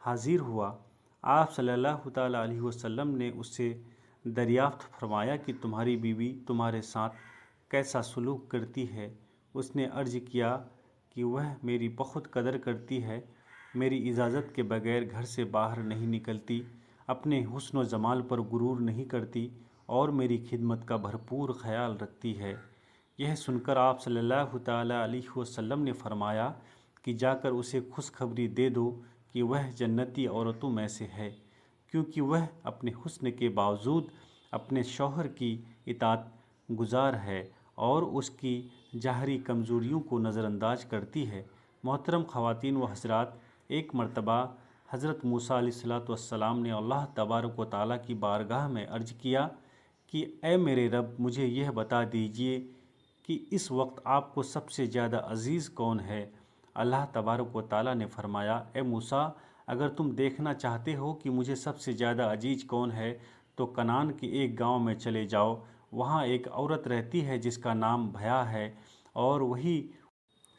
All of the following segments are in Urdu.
حاضر ہوا، آپ صلی اللہ تعالیٰ علیہ وسلم نے اس سے دریافت فرمایا کہ تمہاری بیوی تمہارے ساتھ کیسا سلوک کرتی ہے؟ اس نے عرض کیا کہ وہ میری بہت قدر کرتی ہے، میری اجازت کے بغیر گھر سے باہر نہیں نکلتی، اپنے حسن و جمال پر غرور نہیں کرتی اور میری خدمت کا بھرپور خیال رکھتی ہے۔ یہ سن کر آپ صلی اللہ تعالیٰ علیہ وسلم نے فرمایا کہ جا کر اسے خوشخبری دے دو کہ وہ جنتی عورتوں میں سے ہے، کیونکہ وہ اپنے حسن کے باوجود اپنے شوہر کی اطاعت گزار ہے اور اس کی ظاہری کمزوریوں کو نظر انداز کرتی ہے۔ محترم خواتین و حضرات، ایک مرتبہ حضرت موسیٰ علیہ السلام نے اللہ تبارک و تعالیٰ کی بارگاہ میں عرض کیا کہ اے میرے رب، مجھے یہ بتا دیجئے کہ اس وقت آپ کو سب سے زیادہ عزیز کون ہے؟ اللہ تبارک و تعالیٰ نے فرمایا، اے موسیٰ، اگر تم دیکھنا چاہتے ہو کہ مجھے سب سے زیادہ عزیز کون ہے تو کنعان کے ایک گاؤں میں چلے جاؤ، وہاں ایک عورت رہتی ہے جس کا نام بھیا ہے اور وہی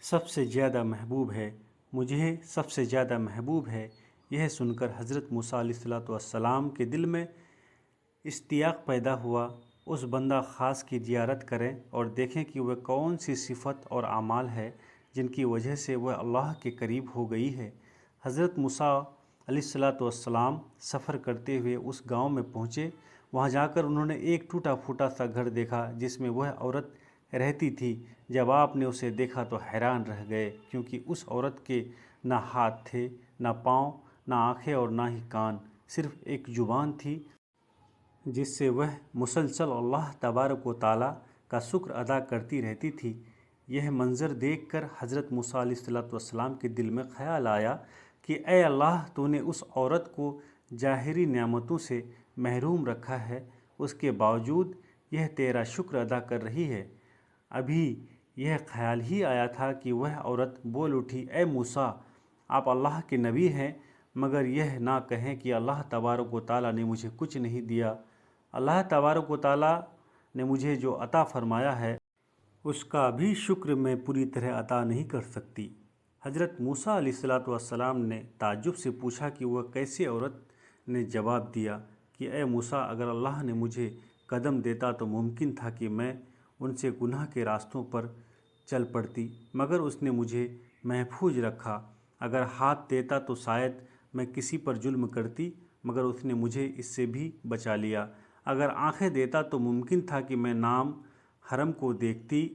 سب سے زیادہ محبوب ہے، مجھے سب سے زیادہ محبوب ہے۔ یہ سن کر حضرت موسیٰ علیہ السلام کے دل میں اشتیاق پیدا ہوا، اس بندہ خاص کی زیارت کریں اور دیکھیں کہ وہ کون سی صفت اور اعمال ہے جن کی وجہ سے وہ اللہ کے قریب ہو گئی ہے۔ حضرت موسیٰ علیہ السلام سفر کرتے ہوئے اس گاؤں میں پہنچے۔ وہاں جا کر انہوں نے ایک ٹوٹا پھوٹا سا گھر دیکھا جس میں وہ عورت رہتی تھی۔ جب آپ نے اسے دیکھا تو حیران رہ گئے، کیونکہ اس عورت کے نہ ہاتھ تھے، نہ پاؤں، نہ آنکھیں اور نہ ہی کان، صرف ایک زبان تھی جس سے وہ مسلسل اللہ تبارک و تعالیٰ کا شکر ادا کرتی رہتی تھی۔ یہ منظر دیکھ کر حضرت موسیٰ علیہ السلام کے دل میں خیال آیا کہ اے اللہ، تو نے اس عورت کو ظاہری نعمتوں سے محروم رکھا ہے، اس کے باوجود یہ تیرا شکر ادا کر رہی ہے۔ ابھی یہ خیال ہی آیا تھا کہ وہ عورت بول اٹھی، اے موسیٰ، آپ اللہ کے نبی ہیں، مگر یہ نہ کہیں کہ اللہ تبارک و تعالیٰ نے مجھے کچھ نہیں دیا۔ اللہ تبارک و تعالیٰ نے مجھے جو عطا فرمایا ہے اس کا بھی شکر میں پوری طرح ادا نہیں کر سکتی۔ حضرت موسیٰ علیہ السلام نے تعجب سے پوچھا کہ وہ کیسے؟ عورت نے جواب دیا کہ اے موسیٰ، اگر اللہ نے مجھے قدم دیتا تو ممکن تھا کہ میں ان سے گناہ کے راستوں پر چل پڑتی، مگر اس نے مجھے محفوظ رکھا۔ اگر ہاتھ دیتا تو شاید میں کسی پر ظلم کرتی، مگر اس نے مجھے اس سے بھی بچا لیا۔ اگر آنکھیں دیتا تو ممکن تھا کہ میں نام حرم کو دیکھتی،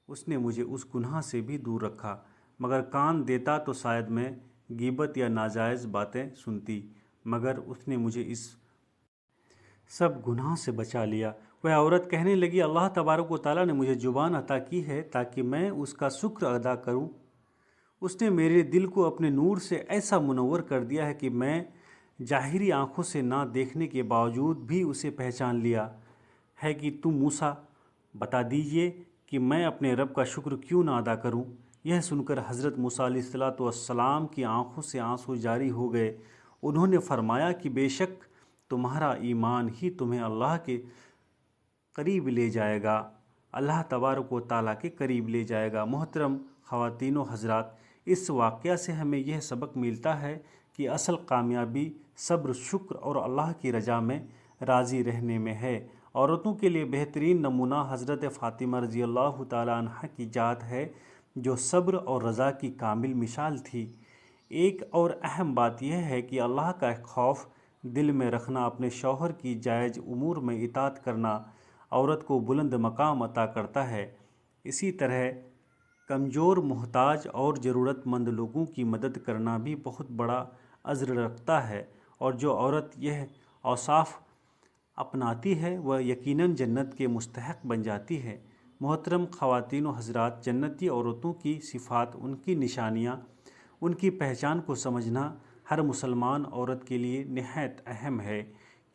اس نے مجھے اس گناہ سے بھی دور رکھا۔ مگر کان دیتا تو شاید میں غیبت یا ناجائز باتیں سنتی، مگر اس نے مجھے اس سب گناہ سے بچا لیا۔ وہ عورت کہنے لگی، اللہ تبارک و تعالیٰ نے مجھے زبان عطا کی ہے تاکہ میں اس کا شکر ادا کروں۔ اس نے میرے دل کو اپنے نور سے ایسا منور کر دیا ہے کہ میں ظاہری آنکھوں سے نہ دیکھنے کے باوجود بھی اسے پہچان لیا ہے کہ تم موسیٰ بتا دیجئے کہ میں اپنے رب کا شکر کیوں نہ ادا کروں۔ یہ سن کر حضرت موسیٰ علیہ السلام کی آنکھوں سے آنسو جاری ہو گئے۔ انہوں نے فرمایا کہ بے شک تمہارا ایمان ہی تمہیں اللہ کے قریب لے جائے گا، اللہ تبارک و تعالیٰ کے قریب لے جائے گا۔ محترم خواتین و حضرات، اس واقعہ سے ہمیں یہ سبق ملتا ہے کہ اصل کامیابی صبر، شکر اور اللہ کی رضا میں راضی رہنے میں ہے۔ عورتوں کے لیے بہترین نمونہ حضرت فاطمہ رضی اللہ تعالیٰ عنہ کی ذات ہے، جو صبر اور رضا کی کامل مثال تھی۔ ایک اور اہم بات یہ ہے کہ اللہ کا خوف دل میں رکھنا، اپنے شوہر کی جائز امور میں اطاعت کرنا عورت کو بلند مقام عطا کرتا ہے۔ اسی طرح کمزور، محتاج اور ضرورت مند لوگوں کی مدد کرنا بھی بہت بڑا اجر رکھتا ہے، اور جو عورت یہ اوصاف اپناتی ہے وہ یقیناً جنت کے مستحق بن جاتی ہے۔ محترم خواتین و حضرات، جنتی عورتوں کی صفات، ان کی نشانیاں، ان کی پہچان کو سمجھنا ہر مسلمان عورت کے لیے نہایت اہم ہے،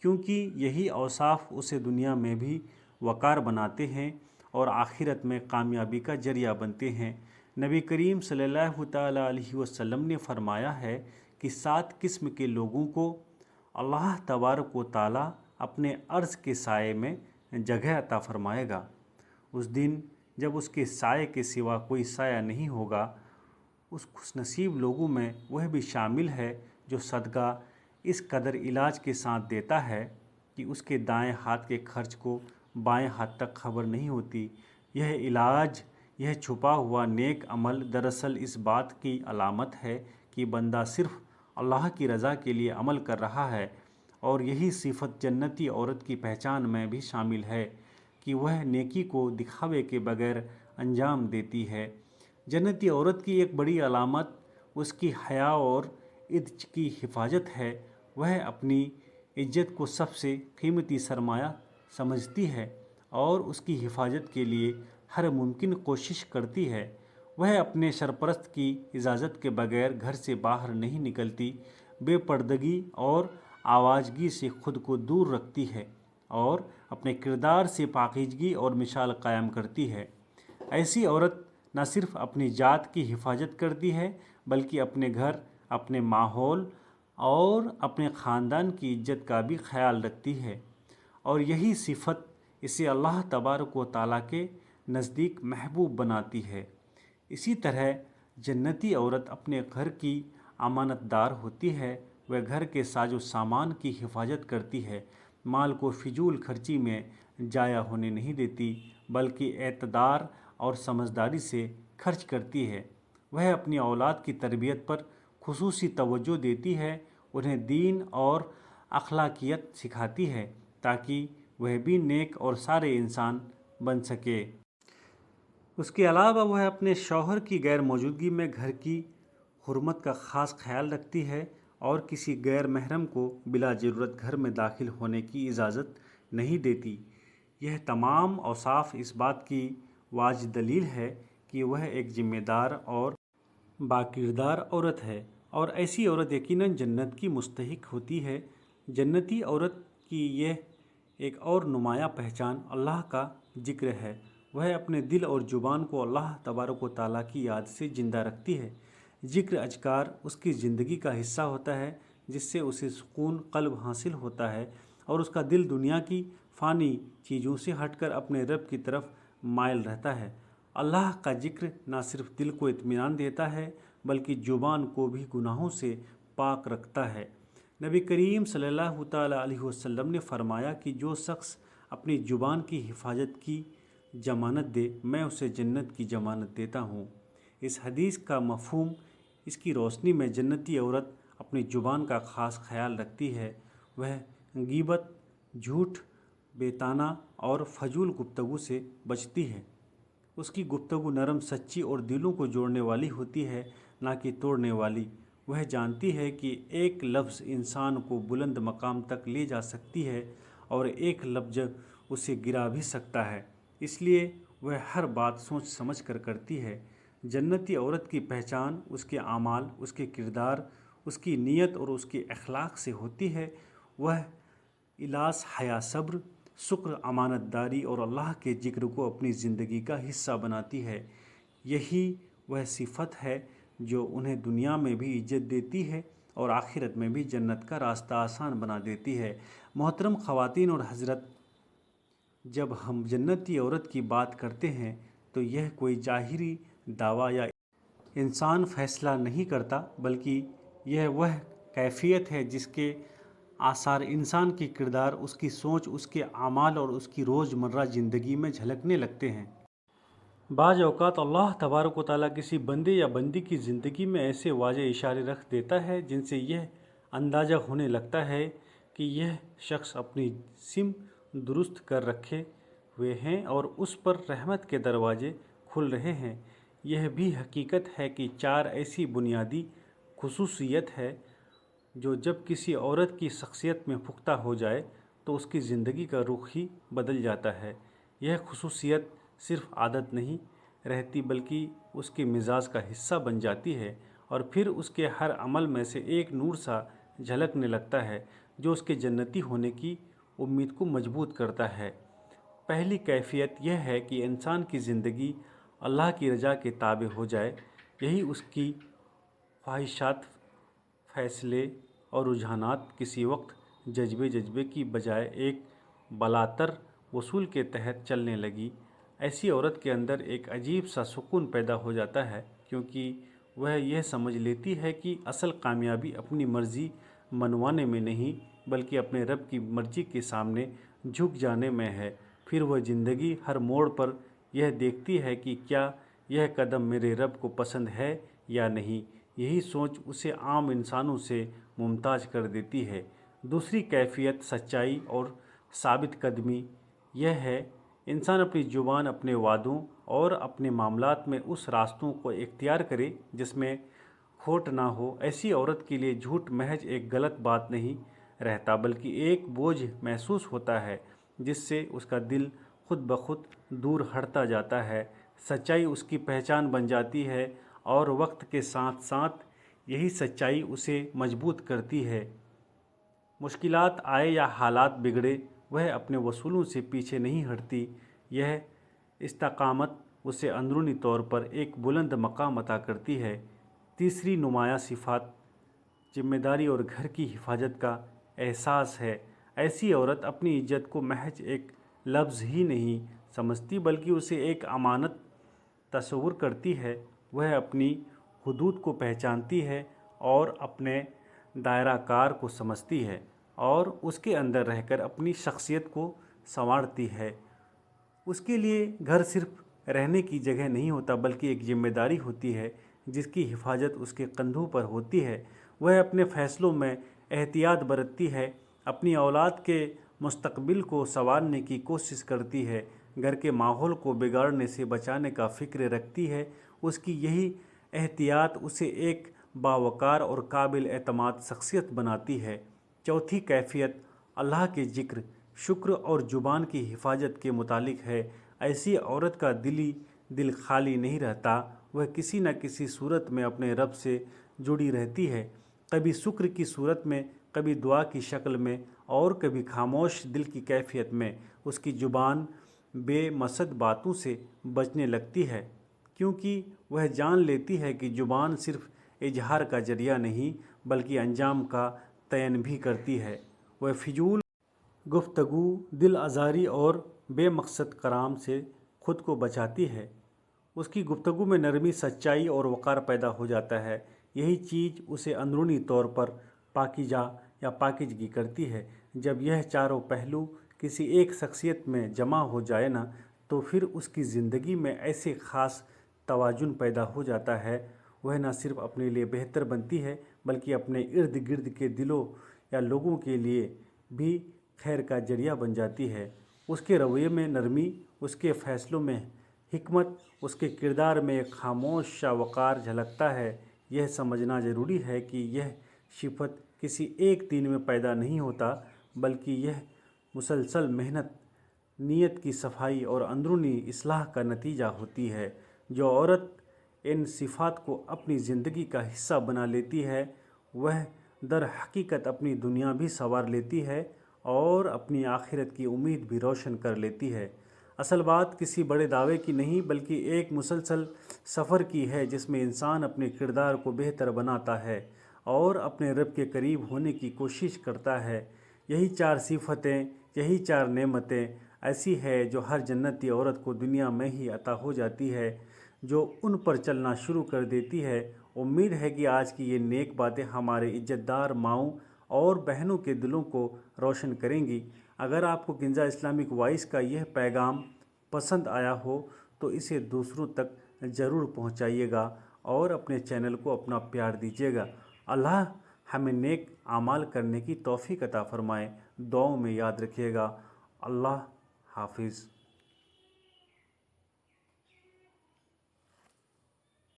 کیونکہ یہی اوصاف اسے دنیا میں بھی وقار بناتے ہیں اور آخرت میں کامیابی کا ذریعہ بنتے ہیں۔ نبی کریم صلی اللہ تعالیٰ علیہ وسلم نے فرمایا ہے کہ 7 قسم کے لوگوں کو اللہ تبارک و تعالیٰ اپنے عرش کے سائے میں جگہ عطا فرمائے گا۔ اس دن جب اس کے سائے کے سوا کوئی سایہ نہیں ہوگا، اس خوش نصیب لوگوں میں وہ بھی شامل ہے جو صدقہ اس قدر علاج کے ساتھ دیتا ہے کہ اس کے دائیں ہاتھ کے خرچ کو بائیں ہاتھ تک خبر نہیں ہوتی، یہ علاج، یہ چھپا ہوا نیک عمل دراصل اس بات کی علامت ہے کہ بندہ صرف اللہ کی رضا کے لیے عمل کر رہا ہے، اور یہی صفت جنتی عورت کی پہچان میں بھی شامل ہے کہ وہ نیکی کو دکھاوے کے بغیر انجام دیتی ہے۔ جنتی عورت کی ایک بڑی علامت اس کی حیا اور عزت کی حفاظت ہے۔ وہ اپنی عزت کو سب سے قیمتی سرمایہ سمجھتی ہے اور اس کی حفاظت کے لیے ہر ممکن کوشش کرتی ہے۔ وہ اپنے سرپرست کی اجازت کے بغیر گھر سے باہر نہیں نکلتی، بے پردگی اور آوازگی سے خود کو دور رکھتی ہے اور اپنے کردار سے پاکیزگی اور مثال قائم کرتی ہے۔ ایسی عورت نہ صرف اپنی ذات کی حفاظت کرتی ہے بلکہ اپنے گھر، اپنے ماحول اور اپنے خاندان کی عزت کا بھی خیال رکھتی ہے، اور یہی صفت اسے اللہ تبارک و تعالیٰ کے نزدیک محبوب بناتی ہے۔ اسی طرح جنتی عورت اپنے گھر کی امانت دار ہوتی ہے۔ وہ گھر کے ساز و سامان کی حفاظت کرتی ہے، مال کو فضول خرچی میں ضائع ہونے نہیں دیتی بلکہ اعتدال اور سمجھداری سے خرچ کرتی ہے۔ وہ اپنی اولاد کی تربیت پر خصوصی توجہ دیتی ہے، انہیں دین اور اخلاقیات سکھاتی ہے تاکہ وہ بھی نیک اور سارے انسان بن سکے۔ اس کے علاوہ وہ اپنے شوہر کی غیر موجودگی میں گھر کی حرمت کا خاص خیال رکھتی ہے اور کسی غیر محرم کو بلا ضرورت گھر میں داخل ہونے کی اجازت نہیں دیتی۔ یہ تمام اوصاف اس بات کی واضح دلیل ہے کہ وہ ایک ذمہ دار اور باکردار عورت ہے، اور ایسی عورت یقیناً جنت کی مستحق ہوتی ہے۔ جنتی عورت کی یہ ایک اور نمایاں پہچان اللہ کا ذکر ہے۔ وہ اپنے دل اور زبان کو اللہ تبارک و تعالیٰ کی یاد سے زندہ رکھتی ہے۔ ذکر اذکار اس کی زندگی کا حصہ ہوتا ہے جس سے اسے سکون قلب حاصل ہوتا ہے اور اس کا دل دنیا کی فانی چیزوں سے ہٹ کر اپنے رب کی طرف مائل رہتا ہے۔ اللہ کا ذکر نہ صرف دل کو اطمینان دیتا ہے بلکہ زبان کو بھی گناہوں سے پاک رکھتا ہے۔ نبی کریم صلی اللہ تعالیٰ علیہ وسلم نے فرمایا کہ جو شخص اپنی زبان کی حفاظت کی ضمانت دے میں اسے جنت کی ضمانت دیتا ہوں۔ اس حدیث کا مفہوم، اس کی روشنی میں جنتی عورت اپنی زبان کا خاص خیال رکھتی ہے۔ وہ غیبت، جھوٹ، بیتانہ اور فضول گفتگو سے بچتی ہے۔ اس کی گفتگو نرم، سچی اور دلوں کو جوڑنے والی ہوتی ہے، نہ کہ توڑنے والی۔ وہ جانتی ہے کہ ایک لفظ انسان کو بلند مقام تک لے جا سکتی ہے اور ایک لفظ اسے گرا بھی سکتا ہے، اس لیے وہ ہر بات سوچ سمجھ کر کرتی ہے۔ جنتی عورت کی پہچان اس کے اعمال، اس کے کردار، اس کی نیت اور اس کے اخلاق سے ہوتی ہے۔ وہ اخلاص، حیا، صبر، شکر، امانت داری اور اللہ کے ذکر کو اپنی زندگی کا حصہ بناتی ہے۔ یہی وہ صفت ہے جو انہیں دنیا میں بھی عزت دیتی ہے اور آخرت میں بھی جنت کا راستہ آسان بنا دیتی ہے۔ محترم خواتین اور حضرات، جب ہم جنتی عورت کی بات کرتے ہیں تو یہ کوئی ظاہری دعویٰ یا انسان فیصلہ نہیں کرتا بلکہ یہ وہ کیفیت ہے جس کے آثار انسان کی کردار، اس کی سوچ، اس کے اعمال اور اس کی روزمرہ زندگی میں جھلکنے لگتے ہیں۔ بعض اوقات اللہ تبارک و تعالیٰ کسی بندے یا بندی کی زندگی میں ایسے واضح اشارے رکھ دیتا ہے جن سے یہ اندازہ ہونے لگتا ہے کہ یہ شخص اپنی سمت درست کر رکھے ہوئے ہیں اور اس پر رحمت کے دروازے کھل رہے ہیں۔ یہ بھی حقیقت ہے کہ چار ایسی بنیادی خصوصیت ہے جو جب کسی عورت کی شخصیت میں پختہ ہو جائے تو اس کی زندگی کا رخ ہی بدل جاتا ہے۔ یہ خصوصیت صرف عادت نہیں رہتی بلکہ اس کے مزاج کا حصہ بن جاتی ہے، اور پھر اس کے ہر عمل میں سے ایک نور سا جھلکنے لگتا ہے جو اس کے جنتی ہونے کی امید کو مضبوط کرتا ہے۔ پہلی کیفیت یہ ہے کہ انسان کی زندگی اللہ کی رضا کے تابع ہو جائے۔ یہی اس کی خواہشات، فیصلے اور رجحانات کسی وقت جذبے کی بجائے ایک بالاتر اصول کے تحت چلنے لگی۔ ایسی عورت کے اندر ایک عجیب سا سکون پیدا ہو جاتا ہے کیونکہ وہ یہ سمجھ لیتی ہے کہ اصل کامیابی اپنی مرضی منوانے میں نہیں بلکہ اپنے رب کی مرضی کے سامنے جھک جانے میں ہے۔ پھر وہ زندگی ہر موڑ پر یہ دیکھتی ہے کہ کیا یہ قدم میرے رب کو پسند ہے یا نہیں۔ یہی سوچ اسے عام انسانوں سے ممتاز کر دیتی ہے۔ دوسری کیفیت سچائی اور ثابت قدمی یہ ہے، انسان اپنی زبان، اپنے وعدوں اور اپنے معاملات میں اس راستوں کو اختیار کرے جس میں کھوٹ نہ ہو۔ ایسی عورت کے لیے جھوٹ محض ایک غلط بات نہیں رہتا بلکہ ایک بوجھ محسوس ہوتا ہے جس سے اس کا دل خود بخود دور ہٹتا جاتا ہے۔ سچائی اس کی پہچان بن جاتی ہے اور وقت کے ساتھ ساتھ یہی سچائی اسے مضبوط کرتی ہے۔ مشکلات آئے یا حالات بگڑے، وہ اپنے اصولوں سے پیچھے نہیں ہٹتی۔ یہ استقامت اسے اندرونی طور پر ایک بلند مقام عطا کرتی ہے۔ تیسری نمایاں صفت ذمہ داری اور گھر کی حفاظت کا احساس ہے۔ ایسی عورت اپنی عزت کو محض ایک لفظ ہی نہیں سمجھتی بلکہ اسے ایک امانت تصور کرتی ہے۔ وہ اپنی حدود کو پہچانتی ہے اور اپنے دائرہ کار کو سمجھتی ہے اور اس کے اندر رہ کر اپنی شخصیت کو سنوارتی ہے۔ اس کے لیے گھر صرف رہنے کی جگہ نہیں ہوتا بلکہ ایک ذمہ داری ہوتی ہے جس کی حفاظت اس کے کندھوں پر ہوتی ہے۔ وہ اپنے فیصلوں میں احتیاط برتتی ہے، اپنی اولاد کے مستقبل کو سنوارنے کی کوشش کرتی ہے، گھر کے ماحول کو بگاڑنے سے بچانے کا فکر رکھتی ہے۔ اس کی یہی احتیاط اسے ایک باوقار اور قابل اعتماد شخصیت بناتی ہے۔ چوتھی کیفیت اللہ کے ذکر، شکر اور زبان کی حفاظت کے متعلق ہے۔ ایسی عورت کا دل خالی نہیں رہتا، وہ کسی نہ کسی صورت میں اپنے رب سے جڑی رہتی ہے، کبھی شکر کی صورت میں، کبھی دعا کی شکل میں اور کبھی خاموش دل کی کیفیت میں۔ اس کی زبان بے مقصد باتوں سے بچنے لگتی ہے کیونکہ وہ جان لیتی ہے کہ زبان صرف اظہار کا ذریعہ نہیں بلکہ انجام کا تعین بھی کرتی ہے۔ وہ فضول گفتگو، دل آزاری اور بے مقصد کلام سے خود کو بچاتی ہے۔ اس کی گفتگو میں نرمی، سچائی اور وقار پیدا ہو جاتا ہے۔ یہی چیز اسے اندرونی طور پر پاکیزہ یا پاکیزگی کرتی ہے۔ جب یہ چاروں پہلو کسی ایک شخصیت میں جمع ہو جائے نا تو پھر اس کی زندگی میں ایسے خاص توازن پیدا ہو جاتا ہے، وہ نہ صرف اپنے لیے بہتر بنتی ہے بلکہ اپنے ارد گرد کے دلوں یا لوگوں کے لیے بھی خیر کا ذریعہ بن جاتی ہے۔ اس کے رویے میں نرمی، اس کے فیصلوں میں حکمت، اس کے کردار میں ایک خاموش سا وقار جھلکتا ہے۔ یہ سمجھنا ضروری ہے کہ یہ صفت کسی ایک دن میں پیدا نہیں ہوتا بلکہ یہ مسلسل محنت، نیت کی صفائی اور اندرونی اصلاح کا نتیجہ ہوتی ہے۔ جو عورت ان صفات کو اپنی زندگی کا حصہ بنا لیتی ہے وہ در حقیقت اپنی دنیا بھی سنوار لیتی ہے اور اپنی آخرت کی امید بھی روشن کر لیتی ہے۔ اصل بات کسی بڑے دعوے کی نہیں بلکہ ایک مسلسل سفر کی ہے جس میں انسان اپنے کردار کو بہتر بناتا ہے اور اپنے رب کے قریب ہونے کی کوشش کرتا ہے۔ یہی چار صفتیں، یہی چار نعمتیں ایسی ہے جو ہر جنتی عورت کو دنیا میں ہی عطا ہو جاتی ہے جو ان پر چلنا شروع کر دیتی ہے۔ امید ہے کہ آج کی یہ نیک باتیں ہمارے عزت دار ماؤں اور بہنوں کے دلوں کو روشن کریں گی۔ اگر آپ کو کنزا اسلامک وائس کا یہ پیغام پسند آیا ہو تو اسے دوسروں تک ضرور پہنچائیے گا اور اپنے چینل کو اپنا پیار دیجیے گا۔ اللہ ہمیں نیک اعمال کرنے کی توفیق عطا فرمائے۔ دعاؤں میں یاد رکھیے گا۔ اللہ حافظ۔